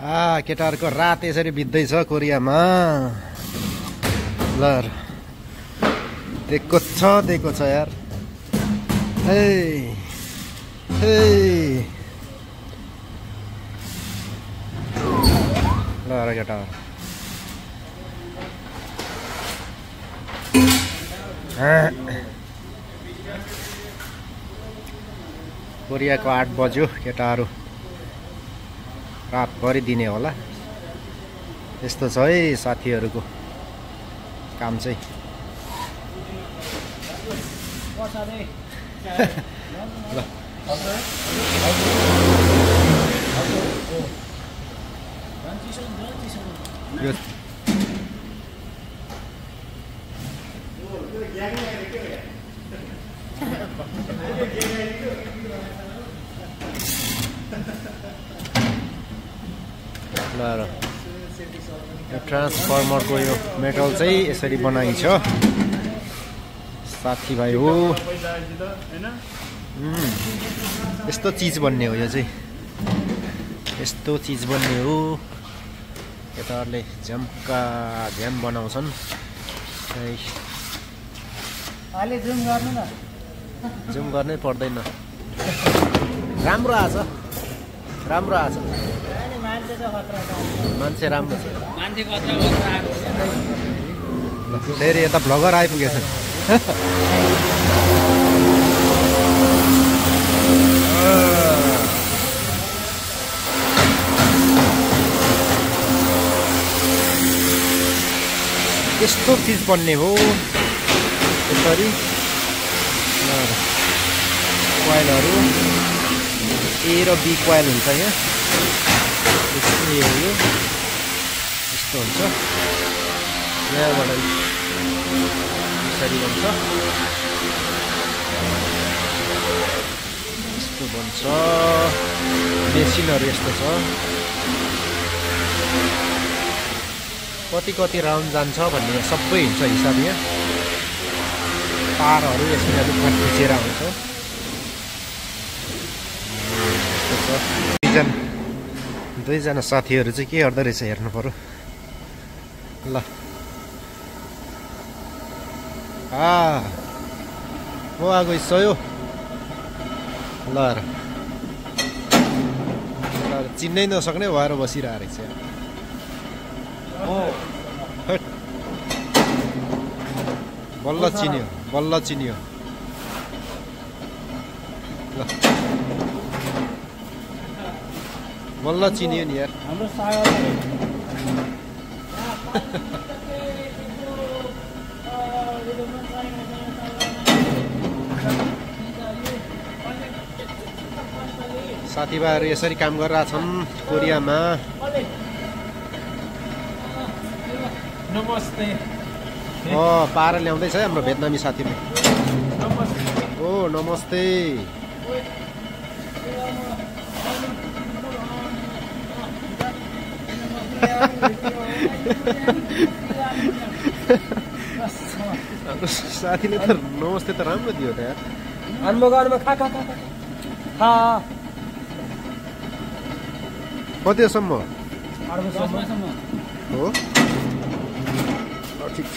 केटाहरूको रात यसरी बित्दैछ कोरियामा। ल दिएको छ यार। हे ल केटा कोरियाको 8 बज्यो। केटाहरू रातभरि दिने होला। यस्तो छ है साथीहरूको काम चाहिँ। ल यो ट्रान्सफर्मरको यो मेटल चाहिँ यसरी बनाइन्छ साथीभाइ हो। यस्तो चिज बन्ने हो यो चाहिँ। यस्तो चिज बन्ने हो। केटाहरूले झ्याम बनाउँछन्। जुम गर्नै पर्दैन। राम्रो आछ मान्छे राम्रो छ। फेरि यता भ्लगर आइपुगेछ। यस्तो चिज बन्ने हो यसरी। कोइलहरू ए र बी कोइल हुन्छ यहाँ। यस्तो हुन्छ। यहाँबाट यसरी बन्छ। यस्तो बन्छ। मेसिनहरू यस्तो छ। कति राउन्ड जान्छ भन्ने सबै हुन्छ हिसाब यहाँ। तारहरू यसरी अलिक खिचेर आउँछ। दुईजना साथीहरू चाहिँ के गर्दो रहेछ हेर्नु पर्यो। ल म आगो हिस्सो ल चिन्नै नसक्ने भएर बसिरहेको रहेछ। बल्ल चिन्यो। ल बल्ल चिन्यो नि यार। साथीभाइहरू यसरी काम गरिरहेछन् कोरियामा। नमस्ते। पारा ल्याउँदैछ है हाम्रो भेटनामी साथीभाइ। ओ नमस्ते। साथीले त नमस्ते त राम्रो दियो त यार। कतिसम्म हो? ठिक छ।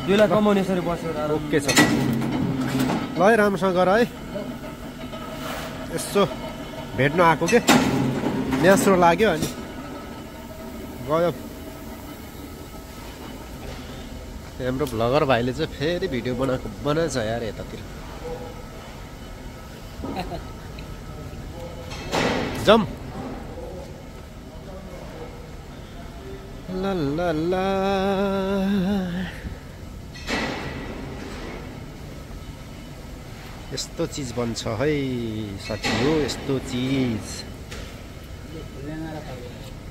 2 लाख कमाउने यसरी बसेर। ओके छ। ल है राम्रोसँग गर है। यसो भेट्न आएको के न्यास्रो लाग्यो अनि गयो। हाम्रो भ्लगर भाइले चाहिँ फेरि भिडियो बनाएछ यार यतातिर। जम ला ला ला। यस्तो चिज बन्छ है साथी हो। यस्तो चिज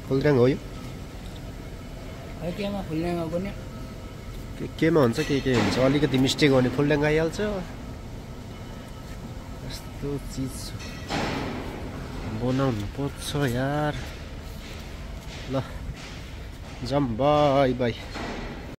फुलड्याङ हो यो। केमा हुन्छ के हुन्छ। अलिकति मिस्टेक हो भने फुलड्याङ आइहाल्छ। यस्तो चिज बनाउनु पर्छ यार। ल जम बाई बाई।